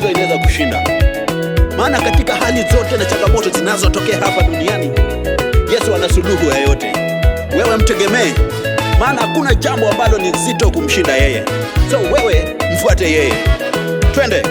unajua inaweza kushinda. Maana katika hali zote na changamoto zinazotokea hapa duniani, Yesu ana suluhu ya yote. Wewe mtegemee, maana hakuna jambo ambalo ni zito kumshinda yeye. So wewe mfuate yeye. Twende.